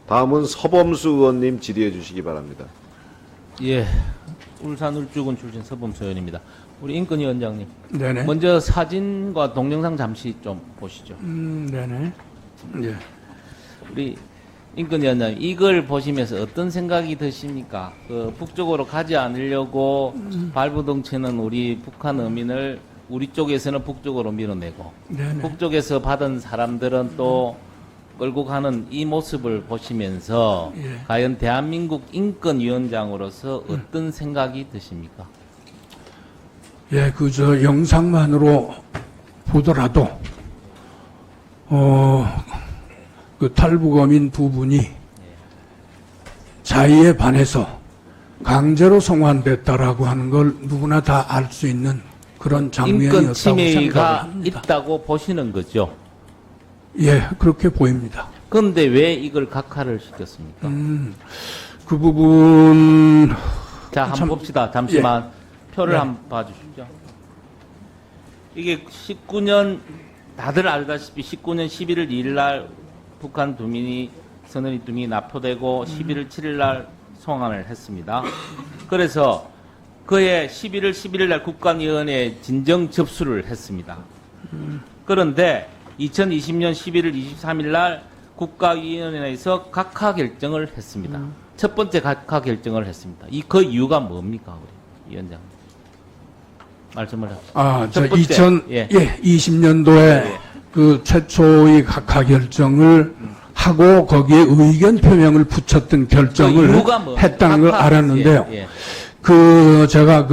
다음은 서범수 의원님 질의해 주시기 바랍니다. 예, 울산 울주군 출신 서범수 의원입니다. 우리 인권위원장님, 네네. 먼저 사진과 동영상 잠시 좀 보시죠. 네네. 예. 우리 인권위원장님, 이걸 보시면서 어떤 생각이 드십니까? 그 북쪽으로 가지 않으려고 발부동체는 우리 북한 어민을 우리 쪽에서는 북쪽으로 밀어내고 네네. 북쪽에서 받은 사람들은 또 끌고 가는 이 모습을 보시면서 예. 과연 대한민국 인권위원장으로서 어떤 생각이 드십니까? 예, 저 영상만으로 보더라도, 그 탈북어민 두 분이 자의에 반해서 강제로 송환됐다라고 하는 걸 누구나 다 알 수 있는 그런 장면이었다고 인권 생각을 침해가 합니다. 있다고 보시는 거죠. 예, 그렇게 보입니다. 그런데 왜 이걸 각하를 시켰습니까? 그 부분, 자, 한번 참, 봅시다. 잠시만. 표를 네. 한번 봐주시죠. 이게 19년, 다들 알다시피 19년 11월 2일 날 북한 두민이, 선언이 두민이 납포되고 11월 7일 날 송환을 했습니다. 그래서 그해 11월 11일 날 국감위원회에 진정 접수를 했습니다. 그런데 2020년 11월 23일 날 국가위원회에서 각하 결정을 했습니다. 첫 번째 각하 결정을 했습니다. 그 이유가 뭡니까, 우리 위원장님? 말씀을 하십시오. 저 첫 번째, 2020년도에 예. 그 최초의 각하 결정을 하고 거기에 의견 표명을 붙였던 결정을 그 이유가 뭡니까? 했다는 걸 각하, 알았는데요. 예, 예. 제가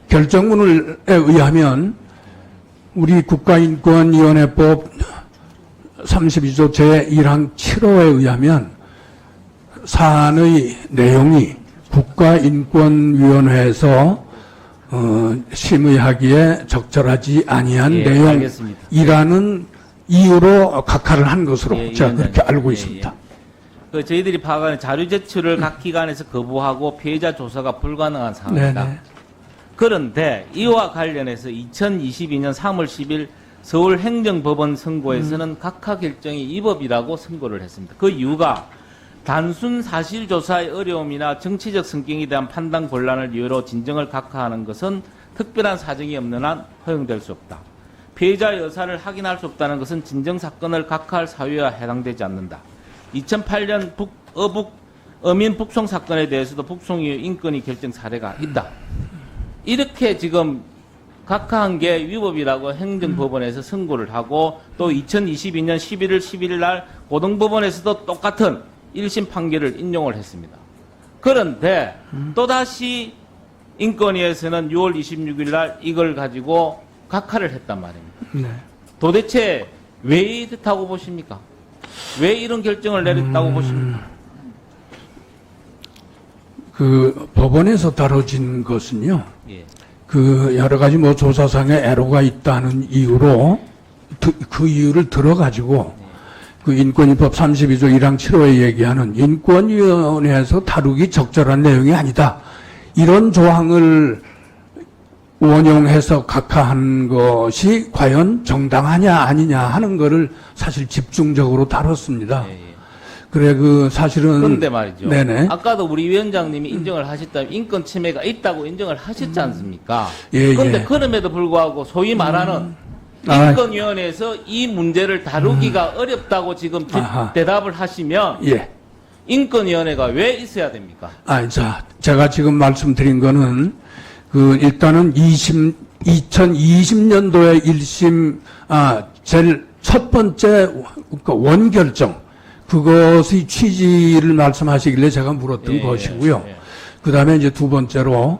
결정문에 의하면 우리 국가인권위원회법 32조 제1항 7호에 의하면 사안의 내용이 국가인권위원회에서 심의하기에 적절하지 아니한 예, 내용이라는 이유로 각하를 한 것으로 예, 제가 위원장님. 그렇게 알고 예, 있습니다. 그 저희들이 파악하는 자료 제출을 각 기관에서 거부하고 피해자 조사가 불가능한 상황입니다. 네네. 그런데 이와 관련해서 2022년 3월 10일 서울행정법원 선고에서는 각하 결정이 위법이라고 선고를 했습니다. 그 이유가 단순 사실조사의 어려움이나 정치적 성격에 대한 판단 곤란을 이유로 진정을 각하하는 것은 특별한 사정이 없는 한 허용될 수 없다. 피해자의 의사를 확인할 수 없다는 것은 진정 사건을 각하할 사유에 해당되지 않는다. 2008년 어민 북송 사건에 대해서도 북송 이후 인권위 결정 사례가 있다. 이렇게 지금 각하한 게 위법이라고 행정법원에서 선고를 하고 또 2022년 11월 11일 날 고등법원에서도 똑같은 1심 판결을 인용을 했습니다. 그런데 또다시 인권위에서는 6월 26일 날 이걸 가지고 각하를 했단 말입니다. 네. 도대체 왜 이렇다고 보십니까? 왜 이런 결정을 내렸다고 보십니까? 그 법원에서 다뤄진 것은요. 예. 그 여러 가지 조사상의 애로가 있다는 이유로 그 이유를 들어가지고 그 인권위법 32조 1항 7호에 얘기하는 인권위원회에서 다루기 적절한 내용이 아니다. 이런 조항을 원용해서 각하한 것이 과연 정당하냐 아니냐 하는 거를 사실 집중적으로 다뤘습니다. 예, 예. 그래 사실은 그런데 말이죠. 네네. 아까도 우리 위원장님이 인정을 하셨다면 인권 침해가 있다고 인정을 하셨지 않습니까? 예, 그런데 예. 그럼에도 불구하고 소위 말하는 아. 인권위원회에서 이 문제를 다루기가 어렵다고 지금 아하. 대답을 하시면 예. 인권위원회가 왜 있어야 됩니까? 자, 제가 지금 말씀드린 거는 일단은 2020년도에 1심 제일 첫 번째 원결정 그것의 취지를 말씀하시길래 제가 물었던 예, 것이고요. 예. 그다음에 이제 두 번째로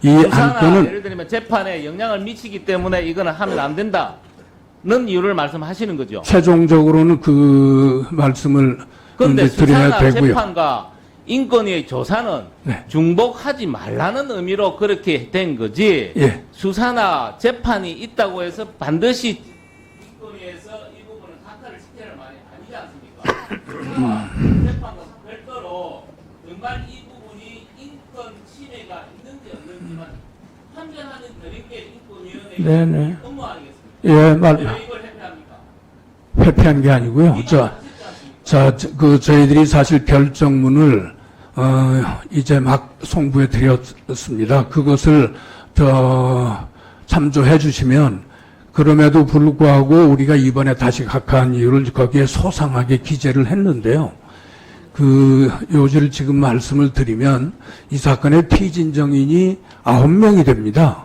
이 수사나 안건은 예를 들면 재판에 영향을 미치기 때문에 이거는 하면 안 된다는 이유를 말씀하시는 거죠. 최종적으로는 그 말씀을 그런데 이제 드려야 수사나 되고요. 재판과 인권위의 조사는 네. 중복하지 말라는 의미로 그렇게 된 거지. 예. 수사나 재판이 있다고 해서 반드시 인권위에서 이 부분을 각하를 시켜야 할 말이 아니지 않습니까? 수사와 재판과 별도로 정말 이 부분이 인권 침해가 있는지 없는지만 판단하는 결의계 인권위원회의 네네. 업무 아니겠습니까? 예, 왜 이걸 회피합니까? 회피한 게 아니고요. 자, 저희들이 사실 결정문을, 이제 막 송부해 드렸습니다. 그것을, 참조해 주시면, 그럼에도 불구하고 우리가 이번에 다시 각하한 이유를 거기에 소상하게 기재를 했는데요. 요지를 지금 말씀을 드리면, 이 사건의 피진정인이 9명이 됩니다.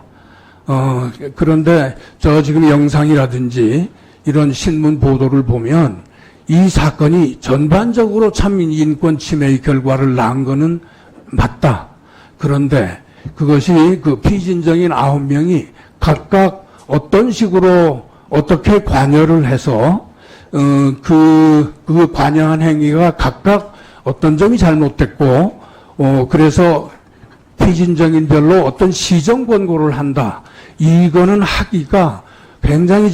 그런데 지금 영상이라든지 이런 신문 보도를 보면 이 사건이 전반적으로 참 인권 침해의 결과를 낳은 거는 맞다. 그런데 그것이 그 피진정인 9명이 각각 어떤 식으로 어떻게 관여를 해서 그 관여한 행위가 각각 어떤 점이 잘못됐고 그래서 피진정인별로 어떤 시정 권고를 한다. 이거는 하기가 굉장히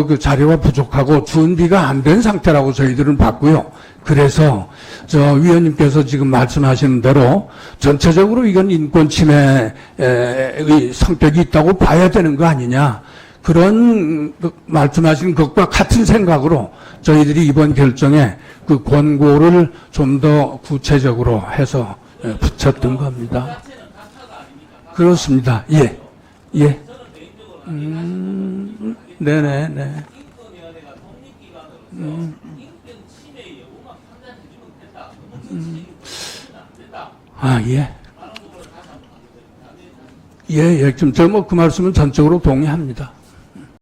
그 자료가 부족하고 준비가 안 된 상태라고 저희들은 봤고요. 그래서 위원님께서 지금 말씀하시는 대로 전체적으로 이건 인권 침해의 성격이 있다고 봐야 되는 거 아니냐. 그런 말씀하신 것과 같은 생각으로 저희들이 이번 결정에 그 권고를 좀 더 구체적으로 해서 붙였던 겁니다. 그렇습니다. 예. 예. 네네네. 아, 예. 예, 예. 좀, 그 말씀은 전적으로 동의합니다.